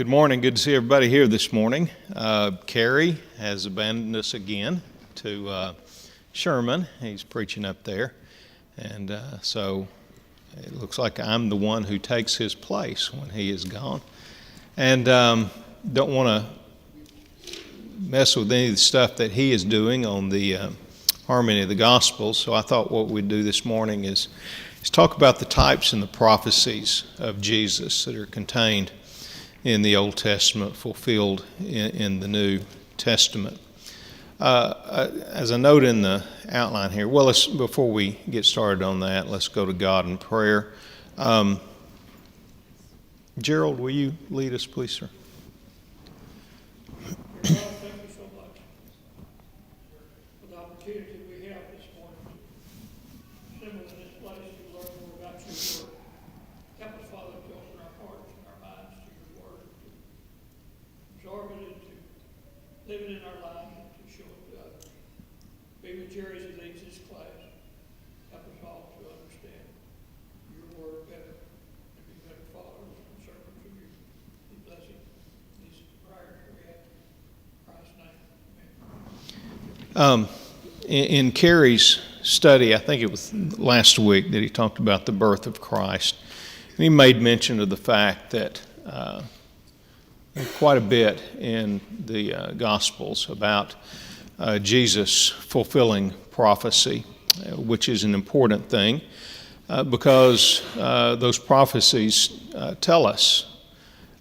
Good morning. Good to see everybody here this morning. Carrie has abandoned us again to Sherman. He's preaching up there. And so it looks like I'm the one who takes his place when he is gone. And don't want to mess with any of the stuff that he is doing on the harmony of the Gospels. So I thought what we'd do this morning is talk about the types and the prophecies of Jesus that are contained in the Old Testament, fulfilled in the New Testament. As I note in the outline here, before we get started on that, let's go to God in prayer. Gerald, will you lead us, please, sir? Thank you so much for the opportunity we have this morning to assemble in this place to learn more about your word. Help us, Father, to open our hearts and our minds to your word, to absorb it and to live it in our lives and to show it to others. Be with Jerry as he leads this class. Help us all to understand your word better and be better followers and servants of you. We bless you. These prayers we have. In Carrie's study, I think it was last week that he talked about the birth of Christ. And he made mention of the fact that quite a bit in the Gospels about Jesus fulfilling prophecy, which is an important thing because those prophecies tell us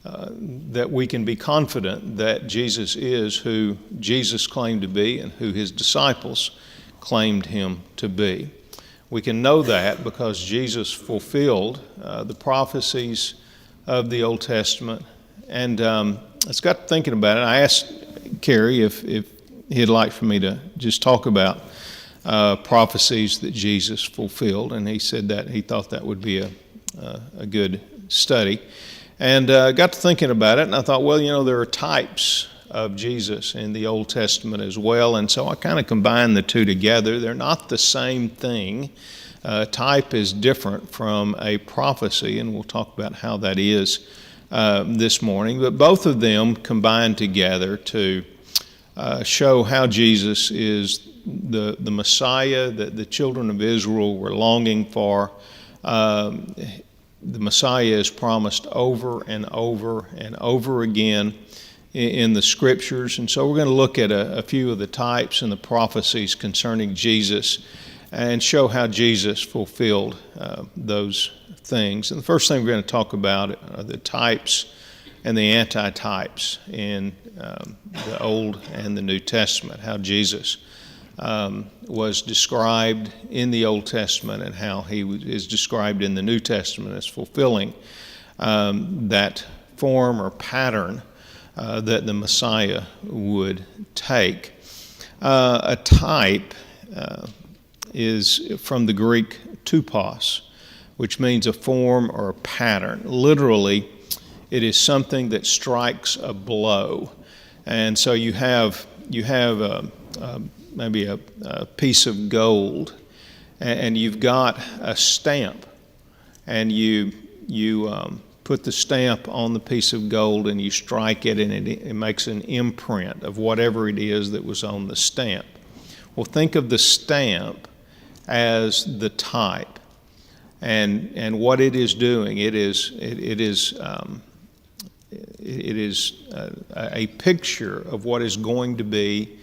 that we can be confident that Jesus is who Jesus claimed to be and who his disciples claimed him to be. We can know that because Jesus fulfilled the prophecies of the Old Testament. And it's got thinking about it. I asked Kerry if he'd like for me to just talk about prophecies that Jesus fulfilled, and he said that he thought that would be a good study. And got to thinking about it, and I thought, there are types of Jesus in the Old Testament as well, and so I kind of combined the two together. They're not the same thing. Type is different from a prophecy, and we'll talk about how that is this morning. But both of them combine together to show how Jesus is the Messiah that the children of Israel were longing for. The Messiah is promised over and over and over again in the Scriptures. And so we're going to look at a few of the types and the prophecies concerning Jesus and show how Jesus fulfilled those things. And the first thing we're going to talk about are the types and the anti-types in the Old and the New Testament, how Jesus was described in the Old Testament and how he is described in the New Testament as fulfilling that form or pattern that the Messiah would take. A type is from the Greek tupos, which means a form or a pattern. Literally, it is something that strikes a blow. And so you have maybe a piece of gold, and you've got a stamp, and you put the stamp on the piece of gold and you strike it, and it makes an imprint of whatever it is that was on the stamp. Well, think of the stamp as the type, and what it is doing. It is a picture of what is going to be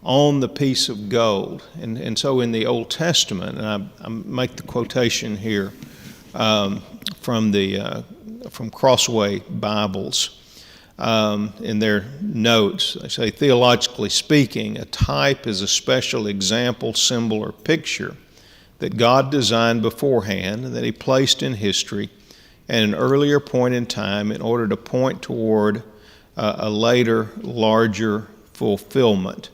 on the piece of gold. And so in the Old Testament, and I make the quotation here from Crossway Bibles in their notes. They say, theologically speaking, a type is a special example, symbol, or picture that God designed beforehand and that he placed in history at an earlier point in time in order to point toward a later, larger fulfillment.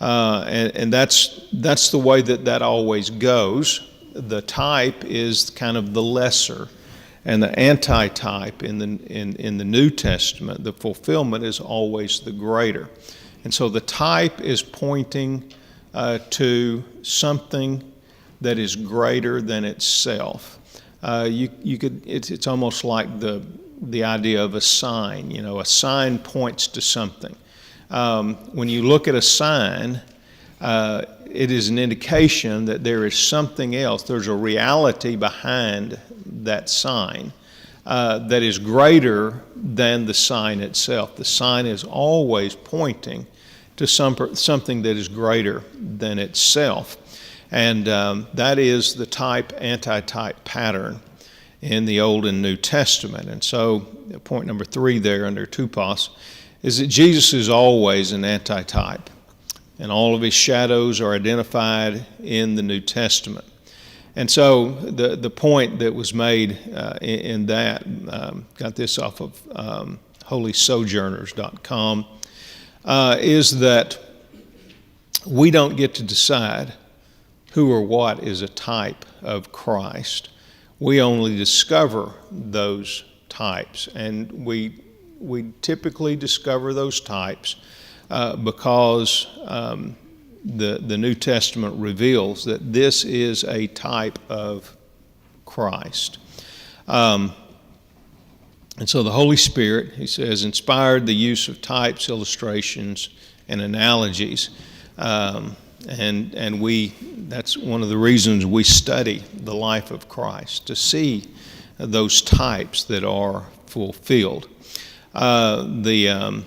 And that's the way that always goes. The type is kind of the lesser, and the anti-type in the New Testament, the fulfillment is always the greater. And so the type is pointing to something that is greater than itself. It's almost like the idea of a sign. You know, a sign points to something. When you look at a sign, it is an indication that there is something else. There's a reality behind that sign that is greater than the sign itself. The sign is always pointing to something that is greater than itself. And that is the type-antitype pattern in the Old and New Testament. And so point number 3 there under tupos is that Jesus is always an antitype, and all of his shadows are identified in the New Testament. And so the point that was made in that, got this off of holysojourners.com, is that we don't get to decide who or what is a type of Christ. We only discover those types, and we typically discover those types because the New Testament reveals that this is a type of Christ. And so the Holy Spirit, he says, inspired the use of types, illustrations, and analogies. And that's one of the reasons we study the life of Christ, to see those types that are fulfilled. The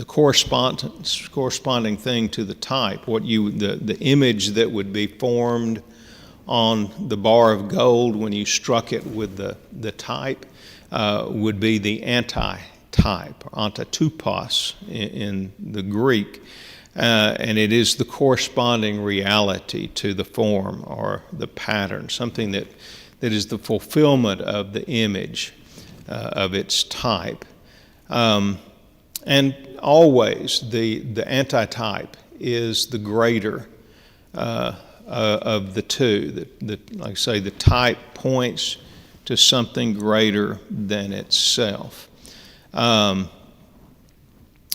corresponding thing to the type, the image that would be formed on the bar of gold when you struck it with the type, would be the antitype, antatupos in the Greek. And it is the corresponding reality to the form or the pattern, something that is the fulfillment of the image of its type. And always the antitype is the greater of the two. Like I say, the type points to something greater than itself.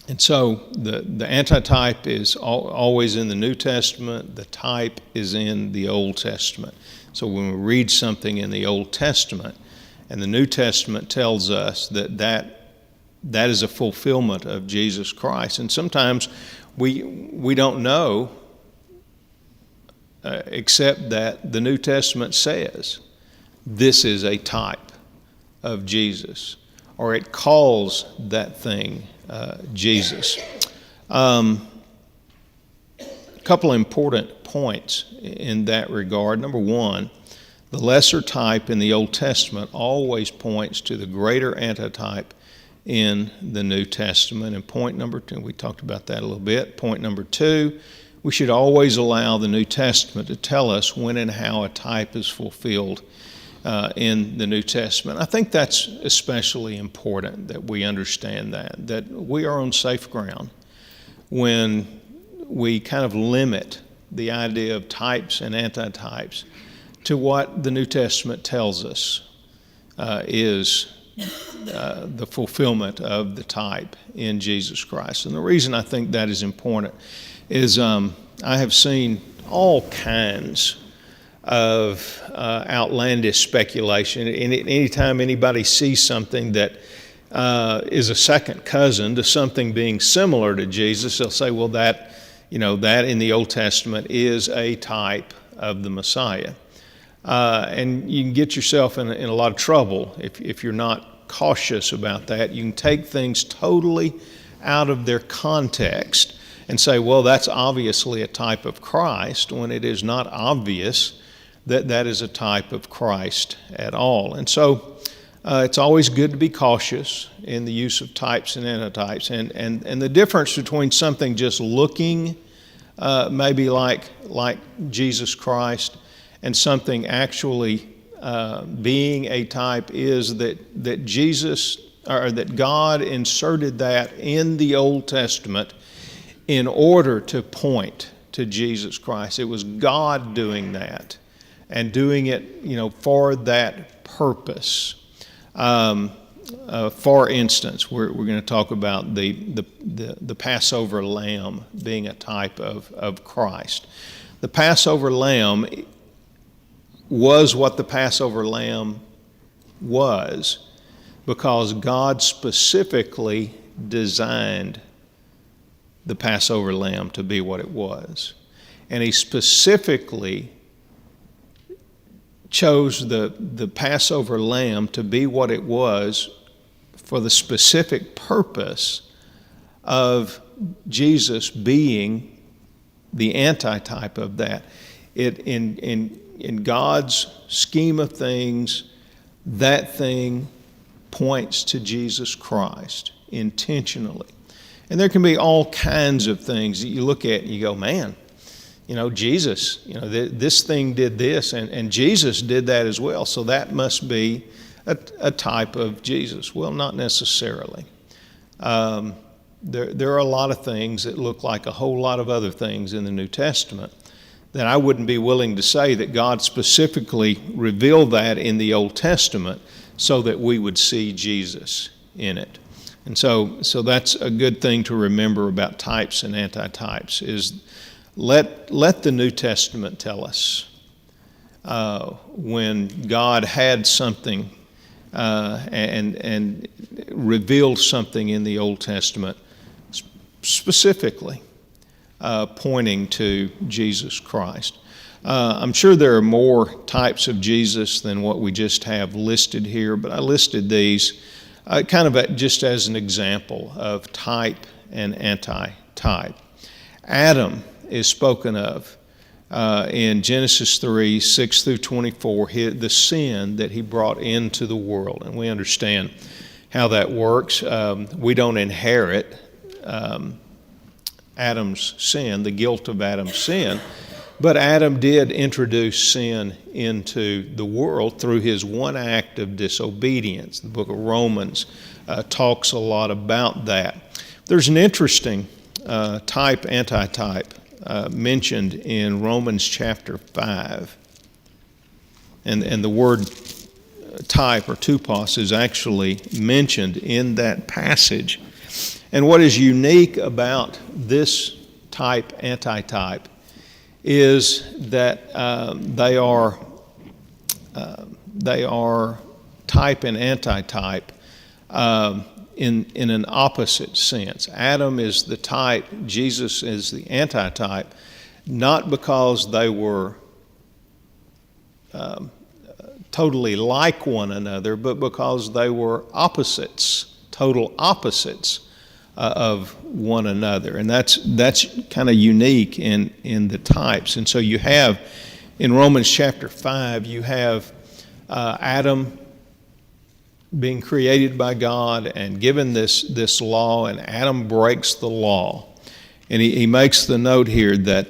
And so the antitype is always in the New Testament. The type is in the Old Testament. So when we read something in the Old Testament, and the New Testament tells us that is a fulfillment of Jesus Christ. And sometimes we don't know except that the New Testament says this is a type of Jesus, or it calls that thing Jesus. A couple important points in that regard. Number one, the lesser type in the Old Testament always points to the greater antitype in the New Testament. And point number 2, we talked about that a little bit. Point number 2, we should always allow the New Testament to tell us when and how a type is fulfilled in the New Testament. I think that's especially important that we understand that we are on safe ground when we kind of limit the idea of types and antitypes to what the New Testament tells us is the fulfillment of the type in Jesus Christ. And the reason I think that is important is I have seen all kinds of outlandish speculation. Anytime anybody sees something that is a second cousin to something being similar to Jesus, they'll say, well, that in the Old Testament is a type of the Messiah. And you can get yourself in a lot of trouble if you're not cautious about that. You can take things totally out of their context and say, well, that's obviously a type of Christ, when it is not obvious that is a type of Christ at all. And so it's always good to be cautious in the use of types and antitypes. And the difference between something just looking maybe like Jesus Christ and something actually being a type is that Jesus, or that God inserted that in the Old Testament in order to point to Jesus Christ. It was God doing that and doing it, for that purpose. For instance, we're going to talk about the Passover lamb being a type of Christ. The Passover lamb was what the Passover lamb was because God specifically designed the Passover lamb to be what it was. And he specifically chose the Passover lamb to be what it was for the specific purpose of Jesus being the antitype of that. In God's scheme of things, that thing points to Jesus Christ intentionally. And there can be all kinds of things that you look at and you go, man, Jesus, this thing did this, and Jesus did that as well, so that must be a type of Jesus. Well, not necessarily. There are a lot of things that look like a whole lot of other things in the New Testament that I wouldn't be willing to say that God specifically revealed that in the Old Testament so that we would see Jesus in it. And so that's a good thing to remember about types and antitypes, is let the New Testament tell us when God had something and revealed something in the Old Testament specifically pointing to Jesus Christ. I'm sure there are more types of Jesus than what we just have listed here, but I listed these just as an example of type and anti-type. Adam is spoken of in Genesis 3, 6 through 24, the sin that he brought into the world. And we understand how that works. We don't inherit Adam's sin, the guilt of Adam's sin, but Adam did introduce sin into the world through his one act of disobedience. The book of Romans talks a lot about that. There's an interesting type, antitype mentioned in Romans chapter 5. And the word type or tupos is actually mentioned in that passage. And what is unique about this type, antitype, is that they are type and antitype in an opposite sense. Adam is the type, Jesus is the antitype, not because they were totally like one another, but because they were opposites, total opposites of one another. And that's kind of unique in the types. And so you have, in Romans chapter 5, you have Adam being created by God and given this law, and Adam breaks the law. And he makes the note here that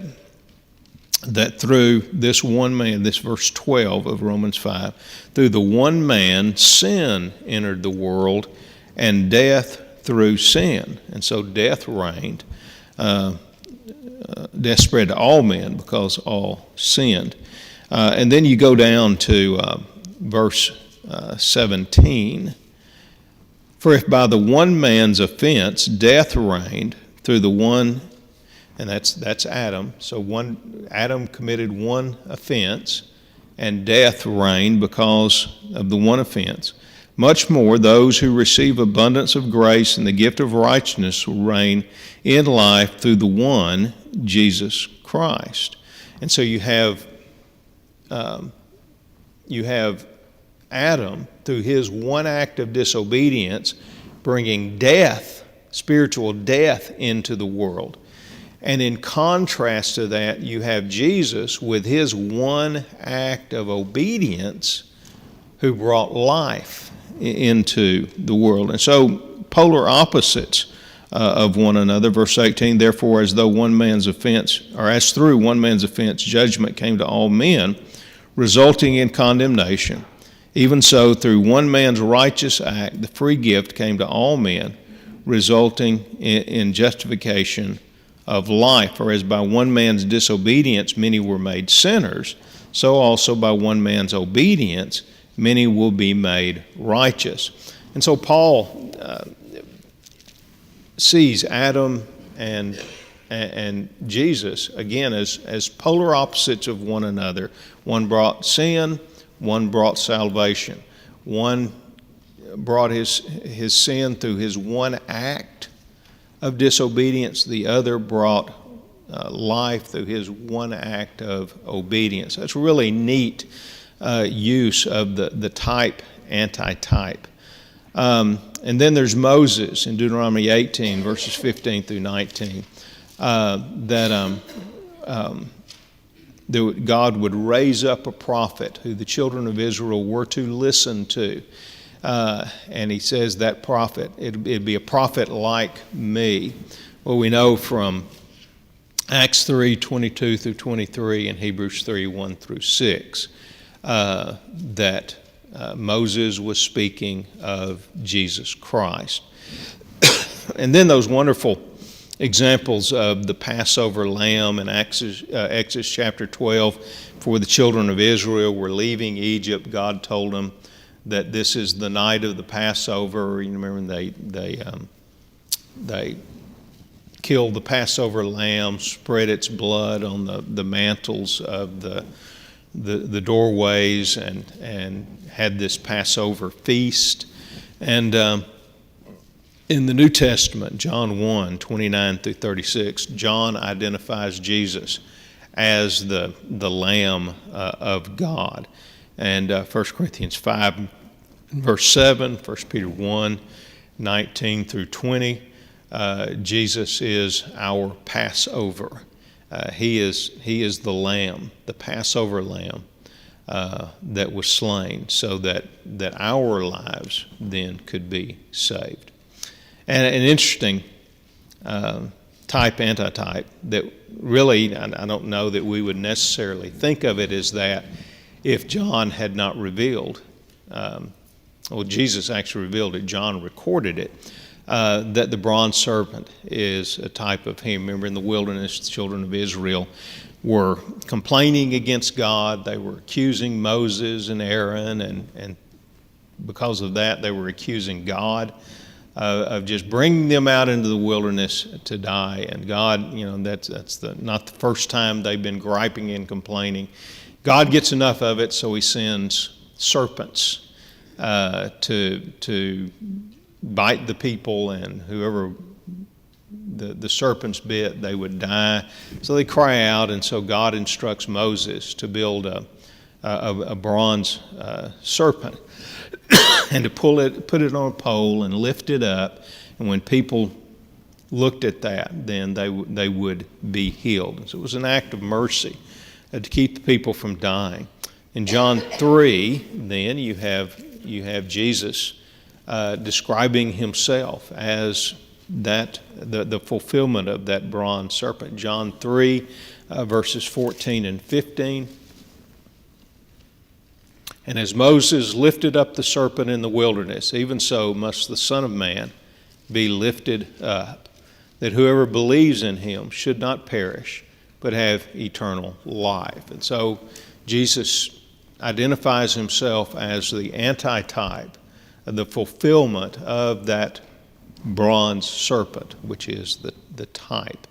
through this one man, this verse 12 of Romans 5, through the one man, sin entered the world, and death through sin. And so death reigned. Death spread to all men because all sinned. And then you go down to verse 17. For if by the one man's offense death reigned through the one, and that's Adam. So Adam committed one offense, and death reigned because of the one offense. Much more, those who receive abundance of grace and the gift of righteousness will reign in life through the one, Jesus Christ. And so you have Adam, through his one act of disobedience, bringing death, spiritual death, into the world. And in contrast to that, you have Jesus with his one act of obedience, who brought life into the world. And so polar opposites of one another. Verse 18, therefore, as through one man's offense, judgment came to all men, resulting in condemnation. Even so, through one man's righteous act, the free gift came to all men, resulting in justification of life. For as by one man's disobedience many were made sinners, so also by one man's obedience many will be made righteous. And so Paul sees Adam and Jesus, again, as polar opposites of one another. One brought sin, one brought salvation. One brought his sin through his one act of disobedience. The other brought life through his one act of obedience. That's really neat use of the type, anti-type. And then there's Moses in Deuteronomy 18, verses 15 through 19, that God would raise up a prophet who the children of Israel were to listen to. And he says that prophet, it'd be a prophet like me. Well, we know from Acts 3, 22 through 23 and Hebrews 3, 1 through 6, that Moses was speaking of Jesus Christ. And then those wonderful examples of the Passover lamb in Exodus chapter 12. For the children of Israel were leaving Egypt, God told them that this is the night of the Passover. You remember they killed the Passover lamb, spread its blood on the mantles of the doorways, and had this Passover feast. And in the New Testament, John 1, 29 through 36, John identifies Jesus as the Lamb of God. And 1 Corinthians 5, verse 7, 1 Peter 1, 19 through 20, Jesus is our Passover. He is the Lamb, the Passover Lamb that was slain so that our lives then could be saved. And an interesting type, antitype, that really I don't know that we would necessarily think of it as that if John had not revealed, Jesus actually revealed it, John recorded it, that the bronze serpent is a type of him. Remember, in the wilderness, the children of Israel were complaining against God. They were accusing Moses and Aaron, and because of that, they were accusing God of just bringing them out into the wilderness to die. And God, that's not the first time they've been griping and complaining. God gets enough of it, so he sends serpents to bite the people, and whoever the serpents bit, they would die. So they cry out, and so God instructs Moses to build a bronze serpent and to put it on a pole and lift it up. And when people looked at that, then they would be healed. And so it was an act of mercy to keep the people from dying. In John 3, then you have Jesus describing himself as the fulfillment of that bronze serpent. John 3, verses 14 and 15. And as Moses lifted up the serpent in the wilderness, even so must the Son of Man be lifted up, that whoever believes in him should not perish, but have eternal life. And so Jesus identifies himself as the antitype, the fulfillment of that bronze serpent, which is the type.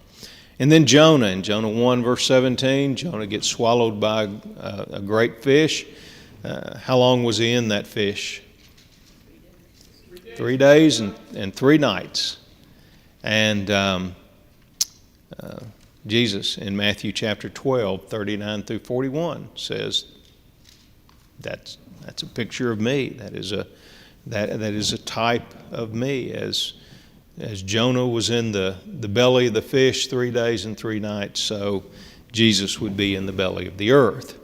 And then Jonah, in Jonah 1, verse 17, Jonah gets swallowed by a great fish. How long was he in that fish? 3 days and 3 nights. And Jesus in Matthew chapter 12, 39 through 41 says, that's a picture of me. That is a type of me. As Jonah was in the belly of the fish 3 days and 3 nights, so Jesus would be in the belly of the earth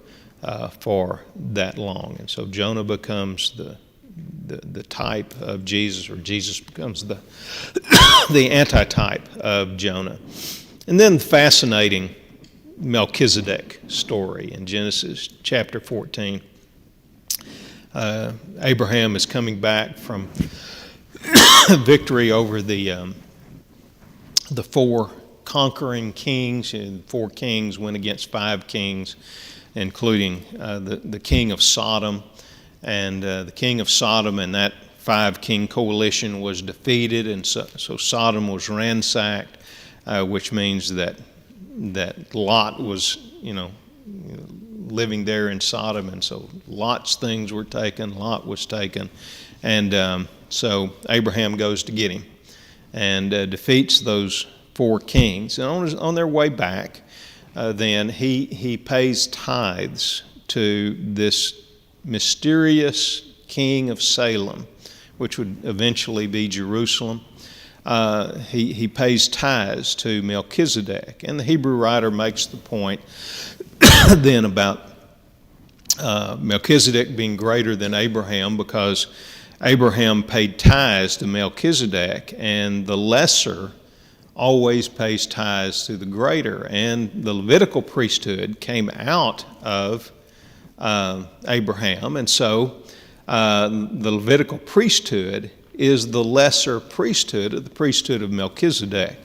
for that long. And so Jonah becomes the type of Jesus, or Jesus becomes the antitype of Jonah. And then the fascinating Melchizedek story in Genesis chapter 14. Abraham is coming back from victory over the 4 conquering kings. And 4 kings went against 5 kings, including the king of Sodom. And the king of Sodom and that 5-king coalition was defeated, and so Sodom was ransacked, which means that Lot was, living there in Sodom, and so Lot's things were taken. Lot was taken, and so Abraham goes to get him and defeats those 4 kings. And on their way back, then he pays tithes to this mysterious king of Salem, which would eventually be Jerusalem. He pays tithes to Melchizedek. And the Hebrew writer makes the point then about Melchizedek being greater than Abraham, because Abraham paid tithes to Melchizedek, and the lesser always pays tithes to the greater. And the Levitical priesthood came out of Abraham, and so the Levitical priesthood is the lesser priesthood of the priesthood of Melchizedek.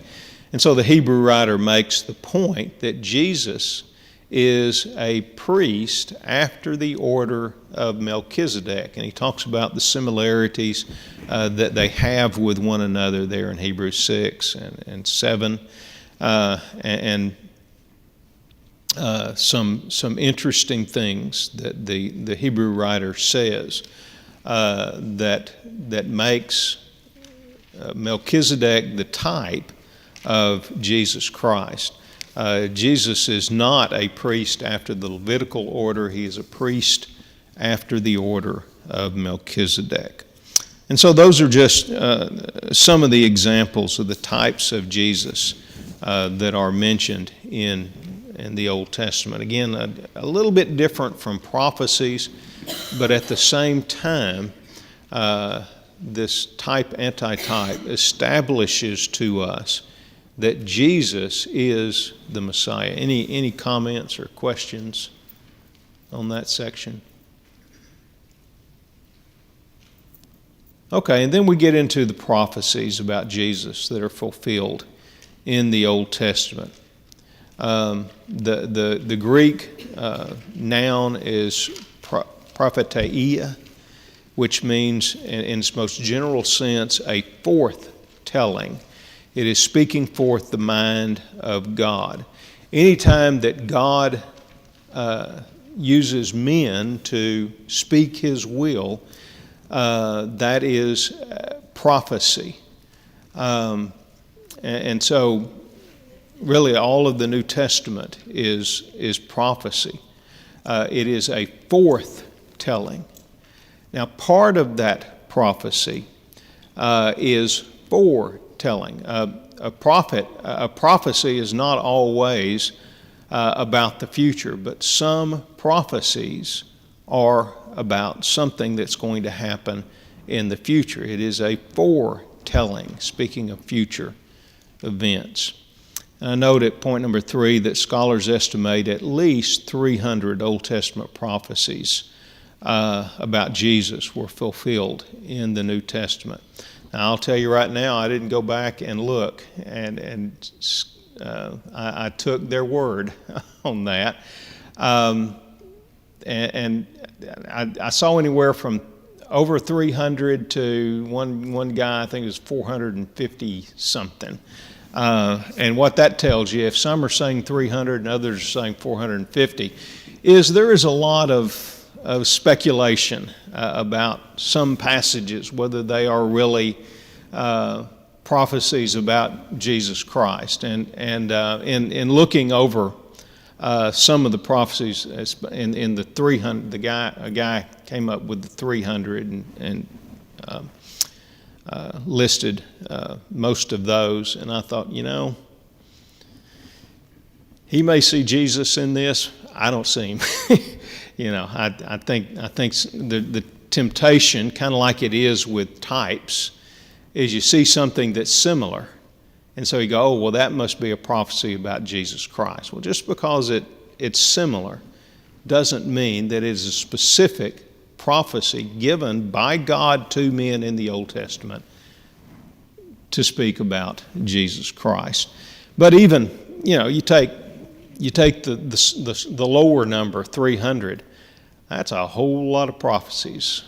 And so the Hebrew writer makes the point that Jesus is a priest after the order of Melchizedek. And he talks about the similarities that they have with one another there in Hebrews 6 and 7. And some interesting things that the Hebrew writer says that makes Melchizedek the type of Jesus Christ. Jesus is not a priest after the Levitical order. He is a priest after the order of Melchizedek. And so those are just some of the examples of the types of Jesus that are mentioned in the Old Testament. Again, a little bit different from prophecies, but at the same time, this type antitype establishes to us that Jesus is the Messiah. Any comments or questions on that section? Okay, and then we get into the prophecies about Jesus that are fulfilled in the Old Testament. The Greek noun is propheteia, which means, in its most general sense, a forth-telling. It is speaking forth the mind of God. Anytime that God uses men to speak His will, that is prophecy. And so, really, all of the New Testament is prophecy. It is a forth-telling. Now, part of that prophecy is foretelling. A prophecy is not always about the future, but some prophecies are about something that's going to happen in the future. It is a foretelling, speaking of future events. And I note at point number 3 that scholars estimate at least 300 Old Testament prophecies about Jesus were fulfilled in the New Testament. Now, I'll tell you right now, I didn't go back and look, and I took their word on that. And I saw anywhere from over 300 to one guy, I think it was 450 something. And what that tells you, if some are saying 300 and others are saying 450, is there is a lot of speculation about some passages, whether they are really prophecies about Jesus Christ. And in looking over some of the prophecies in the 300, a guy came up with the 300 and listed most of those, and I thought, he may see Jesus in this. I don't see him. I think the temptation, kind of like it is with types, is you see something that's similar, and so you go, oh, well, that must be a prophecy about Jesus Christ. Well, just because it's similar doesn't mean that it is a specific prophecy given by God to men in the Old Testament to speak about Jesus Christ. But even, you take the lower number, 300, that's a whole lot of prophecies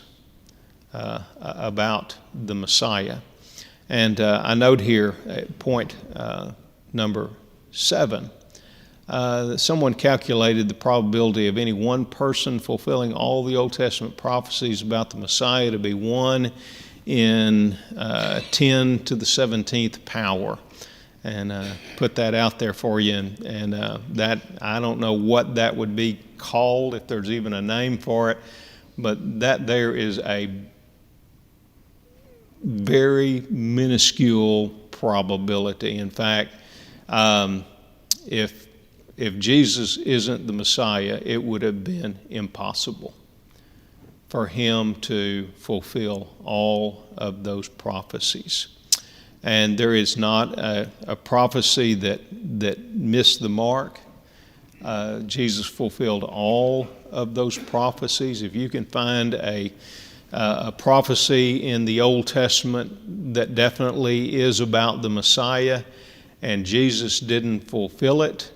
about the Messiah. And I note here at point number 7 Someone calculated the probability of any one person fulfilling all the Old Testament prophecies about the Messiah to be 1 in 10 to the 17th power. And put that out there for you. And that, I don't know what that would be called, if there's even a name for it, but that there is a very minuscule probability. In fact, if Jesus isn't the Messiah, it would have been impossible for him to fulfill all of those prophecies. And there is not a prophecy that missed the mark. Jesus fulfilled all of those prophecies. If you can find a prophecy in the Old Testament that definitely is about the Messiah and Jesus didn't fulfill it,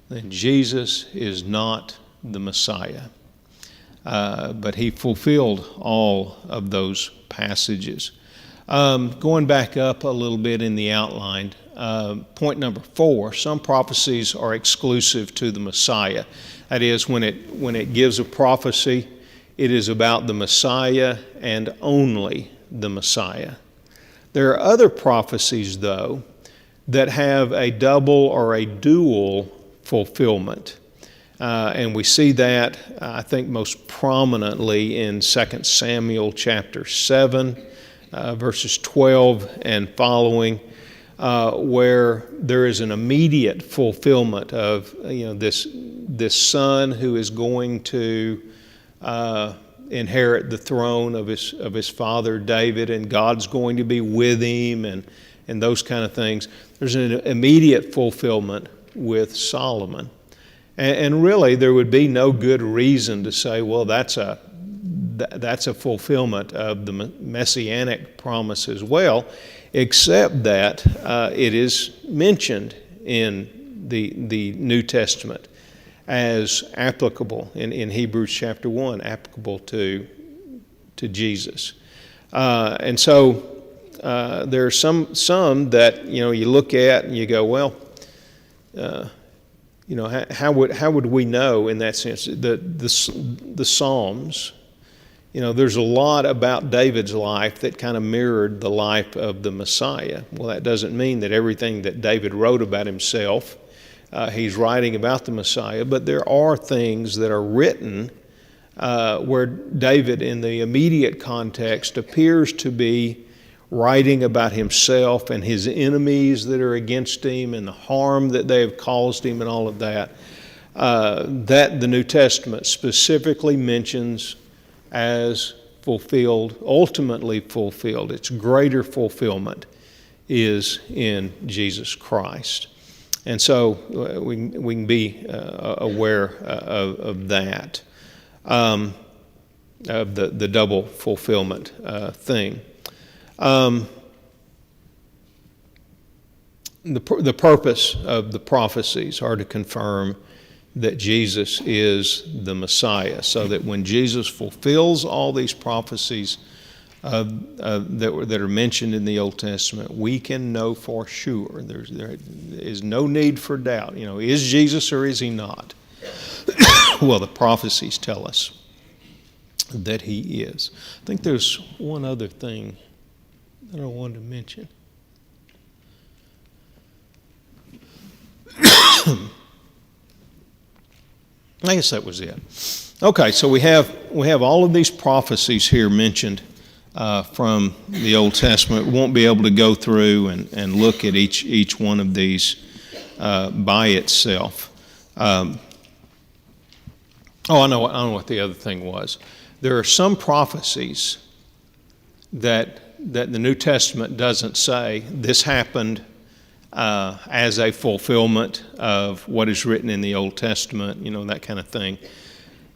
then Jesus is not the Messiah. But he fulfilled all of those passages. Going back up a little bit in the outline, point number 4, some prophecies are exclusive to the Messiah. That is, when it gives a prophecy, it is about the Messiah and only the Messiah. There are other prophecies, though, that have a double or a dual fulfillment. And we see that, I think, most prominently in 2 Samuel chapter 7, verses 12 and following, where there is an immediate fulfillment of this son who is going to inherit the throne of his father David, and God's going to be with him, and those kind of things. There's an immediate fulfillment with Solomon. And really, there would be no good reason to say, well, that's a fulfillment of the messianic promise as well, except that it is mentioned in the New Testament as applicable in Hebrews chapter 1, applicable to Jesus. And so there are some that you look at and you go, well, how would we know in that sense? The Psalms, there's a lot about David's life that kind of mirrored the life of the Messiah. Well, that doesn't mean that everything that David wrote about himself, he's writing about the Messiah, but there are things that are written where David, in the immediate context, appears to be writing about himself and his enemies that are against him and the harm that they have caused him and all of that, that the New Testament specifically mentions as fulfilled, ultimately fulfilled. Its greater fulfillment is in Jesus Christ. And so we can be aware of that, of the double fulfillment thing. The purpose of the prophecies are to confirm that Jesus is the Messiah, so that when Jesus fulfills all these prophecies that are mentioned in the Old Testament, we can know for sure. There is no need for doubt. Is Jesus or is he not? Well, the prophecies tell us that he is. I think there's one other thing that I wanted to mention. I guess that was it. Okay, so we have all of these prophecies here mentioned from the Old Testament. We won't be able to go through and look at each one of these by itself. I know what the other thing was. There are some prophecies that the New Testament doesn't say this happened as a fulfillment of what is written in the Old Testament, that kind of thing.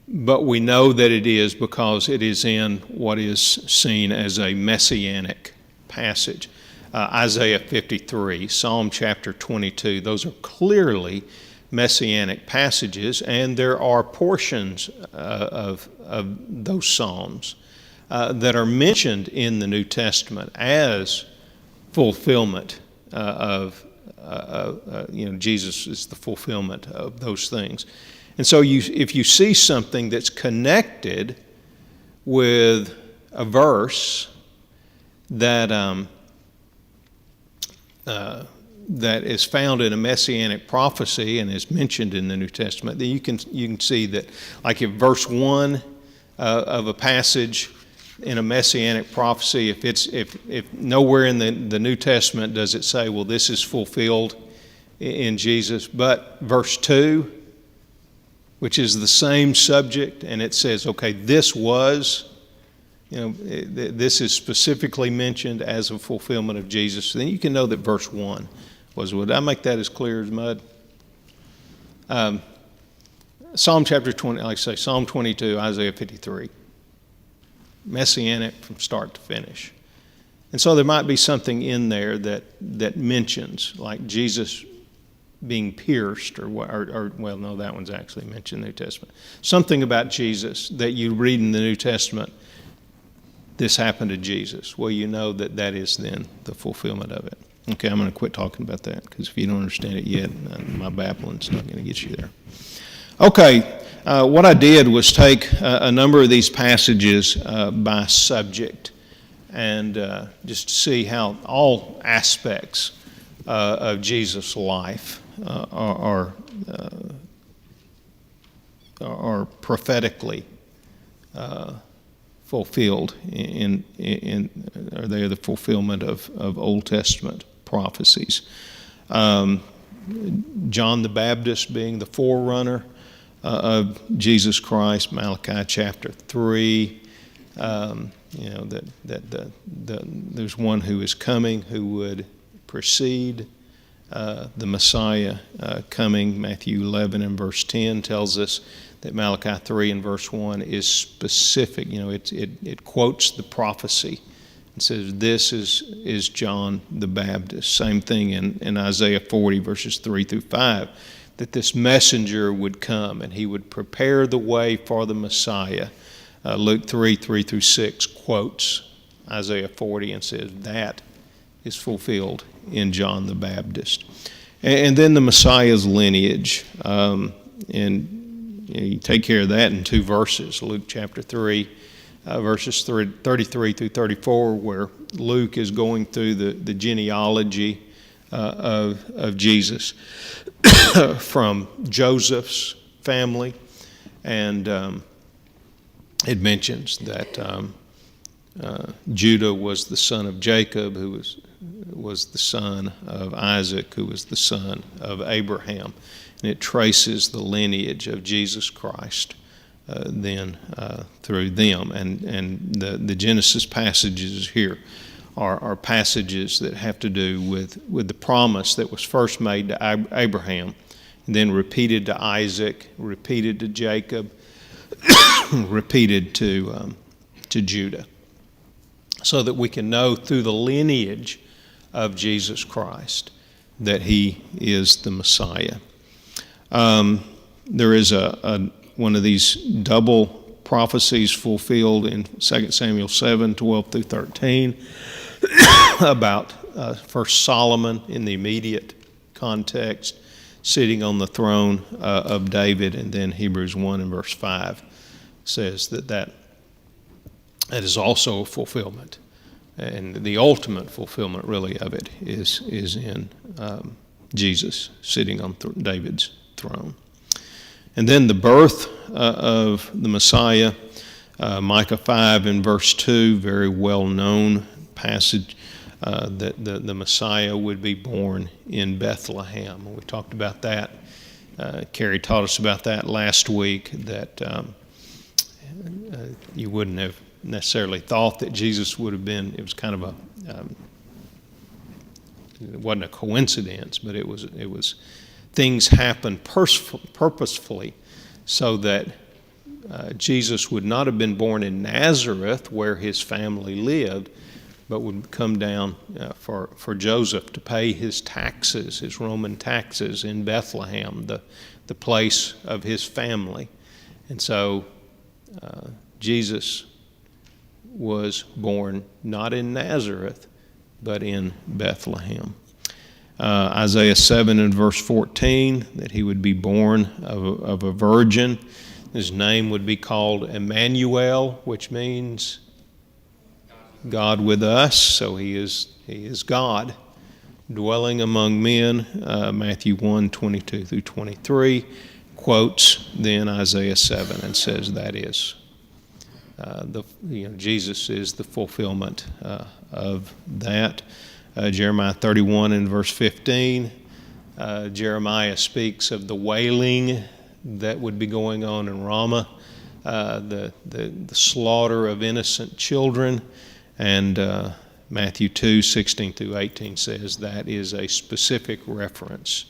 But we know that it is because it is in what is seen as a messianic passage. Isaiah 53, Psalm chapter 22, those are clearly messianic passages, and there are portions of those Psalms that are mentioned in the New Testament as fulfillment of Jesus is the fulfillment of those things. And so if you see something that's connected with a verse that that is found in a messianic prophecy and is mentioned in the New Testament, then you can see that, like if verse 1 of a passage in a messianic prophecy, if nowhere in the New Testament does it say, well, this is fulfilled in Jesus, but verse 2, which is the same subject, and it says, okay, this was, this is specifically mentioned as a fulfillment of Jesus, then you can know that verse 1 was. Would I make that as clear as mud? Psalm chapter 20, like I say, Psalm 22, Isaiah 53. Messianic from start to finish. And so there might be something in there that mentions, like Jesus being pierced, or well, no, that one's actually mentioned in the New Testament. Something about Jesus that you read in the New Testament, this happened to Jesus. Well, you know that is then the fulfillment of it. Okay, I'm going to quit talking about that, because if you don't understand it yet, my babbling's not going to get you there. Okay, what I did was take a number of these passages by subject, and just to see how all aspects of Jesus' life are prophetically fulfilled or they are the fulfillment of Old Testament prophecies. John the Baptist being the forerunner of Jesus Christ, Malachi chapter 3. There's one who is coming who would precede the Messiah coming. Matthew 11 and verse 10 tells us that Malachi 3 and verse 1 is specific. It quotes the prophecy and says, this is John the Baptist. Same thing in Isaiah 40 verses 3 through 5, that this messenger would come and he would prepare the way for the Messiah. Luke 3 through 6 quotes Isaiah 40 and says that is fulfilled in John the Baptist. And then the Messiah's lineage. You take care of that in 2 verses. Luke chapter 3, verses 33 through 34, where Luke is going through the genealogy of Jesus from Joseph's family. And it mentions that Judah was the son of Jacob, who was the son of Isaac, who was the son of Abraham. And it traces the lineage of Jesus Christ then through them. And the Genesis passages here are passages that have to do with the promise that was first made to Abraham, and then repeated to Isaac, repeated to Jacob, repeated to Judah, so that we can know through the lineage of Jesus Christ that he is the Messiah. There is one of these double prophecies fulfilled in 2 Samuel 7, 12 through 13 about first Solomon in the immediate context sitting on the throne of David, and then Hebrews 1 and verse 5 says that is also a fulfillment. And the ultimate fulfillment, really, of it is in Jesus sitting on David's throne. And then the birth of the Messiah, Micah 5 and verse 2, very well-known passage, that the Messiah would be born in Bethlehem. We talked about that. Carrie taught us about that last week, that you wouldn't have necessarily thought that Jesus would have been, it was kind of it wasn't a coincidence, but it was things happened purposefully so that Jesus would not have been born in Nazareth where his family lived, but would come down for Joseph to pay his taxes, his Roman taxes in Bethlehem, the place of his family. And so Jesus was born not in Nazareth, but in Bethlehem. Isaiah 7 and verse 14, that he would be born of a virgin. His name would be called Emmanuel, which means God with us. So he is God dwelling among men. Matthew 1, 22 through 23 quotes then Isaiah 7 and says that is Jesus is the fulfillment of that. Jeremiah 31 and verse 15, Jeremiah speaks of the wailing that would be going on in Ramah, the slaughter of innocent children, and Matthew 2, 16 through 18 says that is a specific reference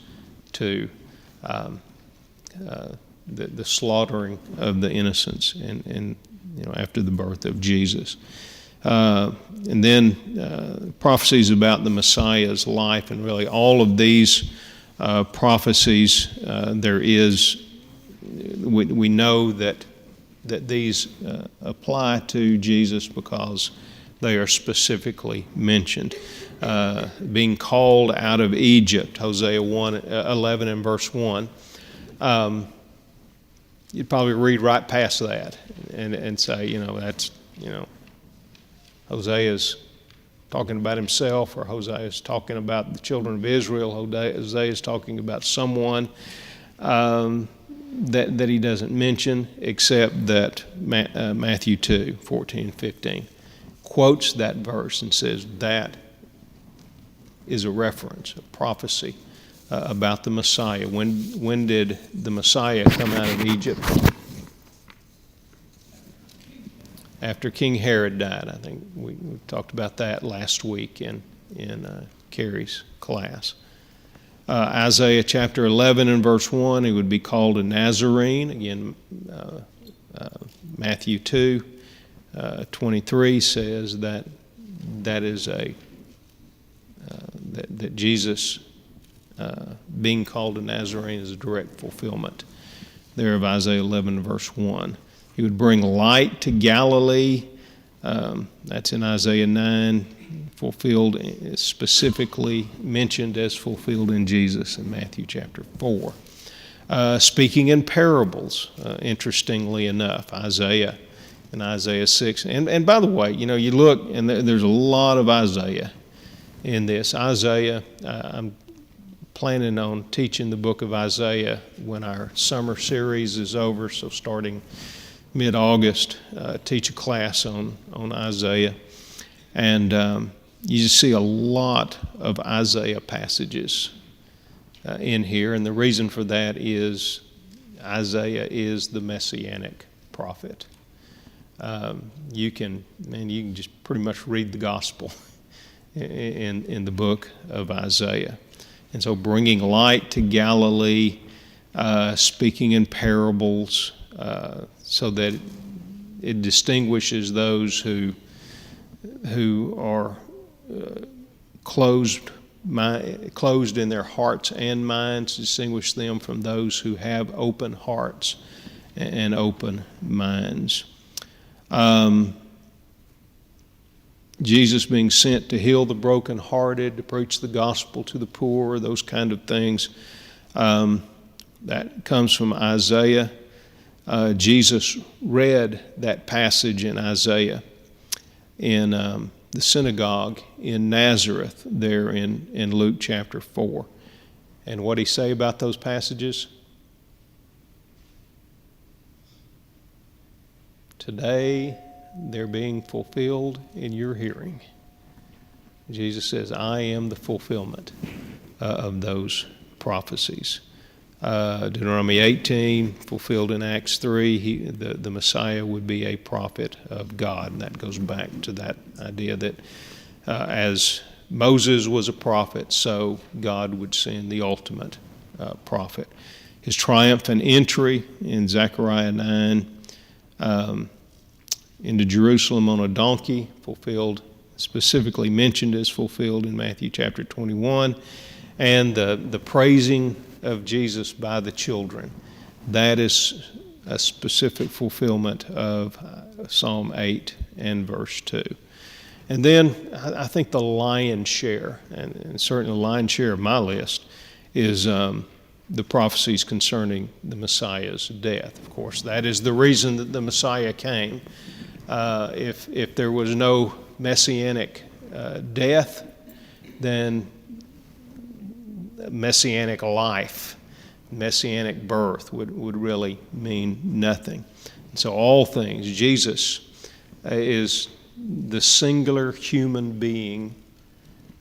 to the slaughtering of the innocents and after the birth of Jesus. And then prophecies about the Messiah's life, and really all of these prophecies, we know that these apply to Jesus because they are specifically mentioned. Being called out of Egypt, Hosea 11 and verse 1. You'd probably read right past that and say, that's, Hosea's talking about himself, or Hosea's talking about the children of Israel. Hosea's talking about someone that he doesn't mention, except that Matthew 2, 14 and 15 quotes that verse and says that is a reference, a prophecy about the Messiah. When did the Messiah come out of Egypt? After King Herod died. I think we talked about that last week in Carrie's class. Isaiah chapter 11 and verse 1, he would be called a Nazarene. Again, Matthew 2, 23 says that is that Jesus being called a Nazarene is a direct fulfillment there of Isaiah 11 verse 1. He would bring light to Galilee. That's in Isaiah 9, fulfilled, specifically mentioned as fulfilled in Jesus in Matthew chapter 4. Speaking in parables, interestingly enough, Isaiah in Isaiah 6. And by the way, you look, and there's a lot of Isaiah in this. Isaiah, I'm planning on teaching the book of Isaiah when our summer series is over, so starting mid-August, teach a class on Isaiah. And you just see a lot of Isaiah passages in here, and the reason for that is Isaiah is the messianic prophet. You can just pretty much read the gospel in the book of Isaiah. And so bringing light to Galilee, speaking in parables, so that it distinguishes those who are closed in their hearts and minds, distinguish them from those who have open hearts and open minds. Jesus being sent to heal the brokenhearted, to preach the gospel to the poor, those kind of things. That comes from Isaiah. Jesus read that passage in Isaiah in the synagogue in Nazareth there in Luke chapter 4. And what did he say about those passages? Today they're being fulfilled in your hearing. Jesus says, I am the fulfillment of those prophecies. Deuteronomy 18, fulfilled in Acts 3, the Messiah would be a prophet of God. And that goes back to that idea that as Moses was a prophet, so God would send the ultimate prophet. His triumphant entry in Zechariah 9 into Jerusalem on a donkey, fulfilled, specifically mentioned as fulfilled in Matthew chapter 21, and the praising of Jesus by the children. That is a specific fulfillment of Psalm 8 and verse 2. And then I think the lion's share, and certainly the lion's share of my list, is the prophecies concerning the Messiah's death. Of course, that is the reason that the Messiah came. If there was no messianic death, then messianic life, messianic birth would really mean nothing. And so all things, Jesus is the singular human being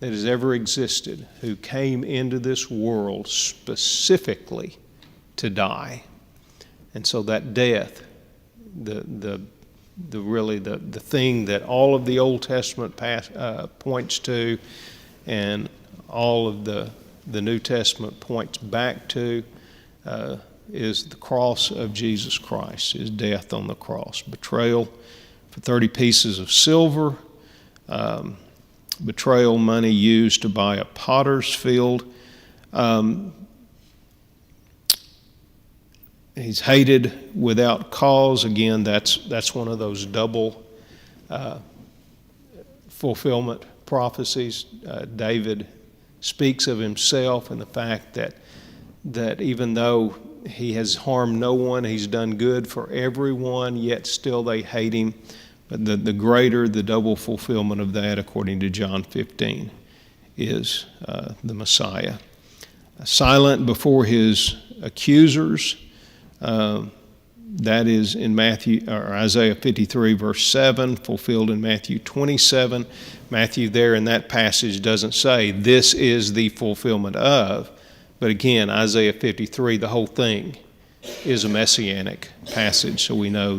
that has ever existed who came into this world specifically to die. And so that death, the thing that all of the Old Testament points to, and all of the New Testament points back to, is the cross of Jesus Christ, his death on the cross. Betrayal for 30 pieces of silver, betrayal money used to buy a potter's field. He's hated without cause. Again, that's one of those double fulfillment prophecies. David speaks of himself and the fact that even though he has harmed no one, he's done good for everyone, yet still they hate him. But the greater, the double fulfillment of that, according to John 15, is the Messiah. Silent before his accusers, that is in Isaiah 53, verse 7, fulfilled in Matthew 27. Matthew there in that passage doesn't say, this is the fulfillment of, but again, Isaiah 53, the whole thing is a messianic passage, so we know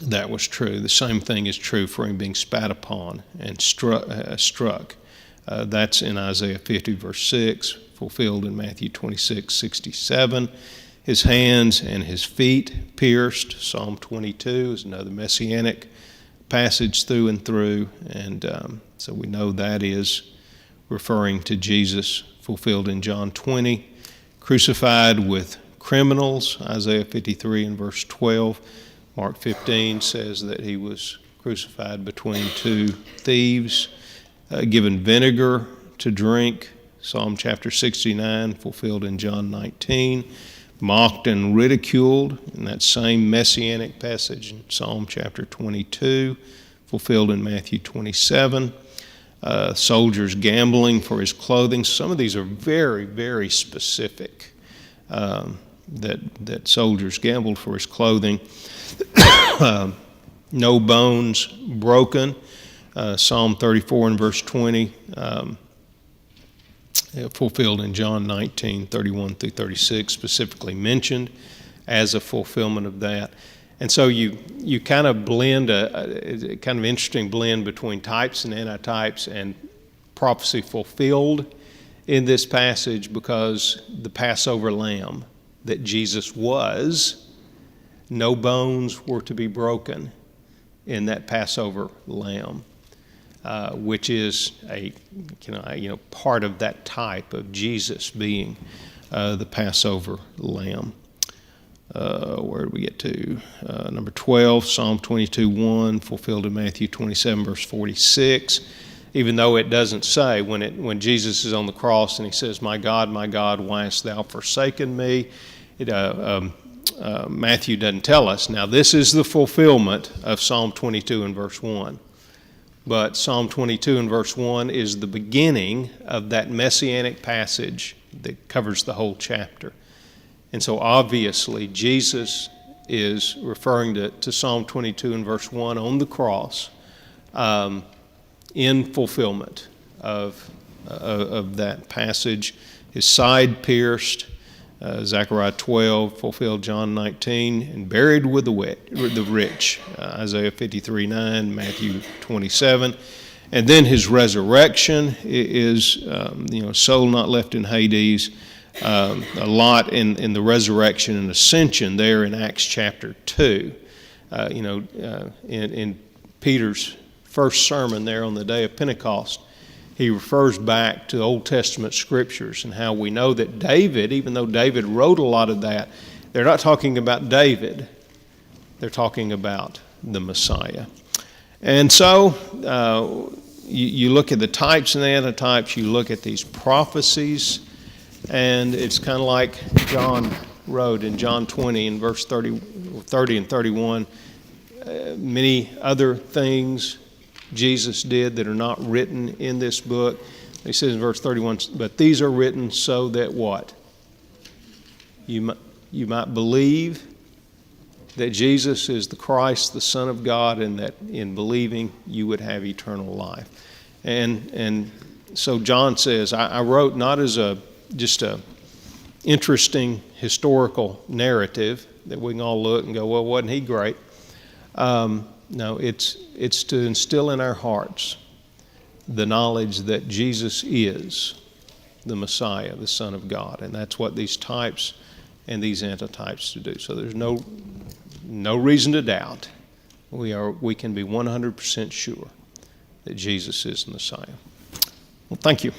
that was true. The same thing is true for him being spat upon and struck. That's in Isaiah 50, verse 6, fulfilled in Matthew 26, 67. His hands and his feet pierced. Psalm 22 is another messianic passage through and through. And so we know that is referring to Jesus, fulfilled in John 20. Crucified with criminals, Isaiah 53 and verse 12. Mark 15 says that he was crucified between two thieves, given vinegar to drink, Psalm chapter 69, fulfilled in John 19, mocked and ridiculed in that same messianic passage in Psalm chapter 22, fulfilled in Matthew 27, soldiers gambling for his clothing. Some of these are very, very specific, that soldiers gambled for his clothing. No bones broken, Psalm 34 and verse 20, fulfilled in John 19, 31 through 36, specifically mentioned as a fulfillment of that. And so you kind of blend a kind of interesting blend between types and antitypes and prophecy fulfilled in this passage, because the Passover lamb that Jesus was, no bones were to be broken in that Passover lamb, which is a part of that type of Jesus being the Passover lamb. Where did we get to? Number 12, Psalm 22:1, fulfilled in Matthew 27, verse 46. Even though it doesn't say, when Jesus is on the cross and he says, my God, why hast thou forsaken me? Matthew doesn't tell us. Now, this is the fulfillment of Psalm 22 and verse 1. But Psalm 22 and verse 1 is the beginning of that messianic passage that covers the whole chapter. And so obviously Jesus is referring to Psalm 22 and verse 1 on the cross in fulfillment of that passage. His side pierced, Zechariah 12, fulfilled John 19, and buried with the rich, Isaiah 53:9, Matthew 27. And then his resurrection is, soul not left in Hades, a lot in the resurrection and ascension there in Acts chapter 2. In Peter's first sermon there on the day of Pentecost, he refers back to Old Testament scriptures and how we know that David, even though David wrote a lot of that, they're not talking about David. They're talking about the Messiah. And so you look at the types and the antitypes, you look at these prophecies, and it's kind of like John wrote in John 20 in verse 30 and 31, many other things Jesus did that are not written in this book. He says in verse 31, but these are written so that what? You might believe that Jesus is the Christ, the Son of God, and that in believing you would have eternal life. And so John says, I wrote not as just a interesting historical narrative that we can all look and go, well, wasn't he great? No, it's to instill in our hearts the knowledge that Jesus is the Messiah, the Son of God, and that's what these types and these antitypes to do. So there's no reason to doubt. We can be 100% sure that Jesus is the Messiah. Well, thank you.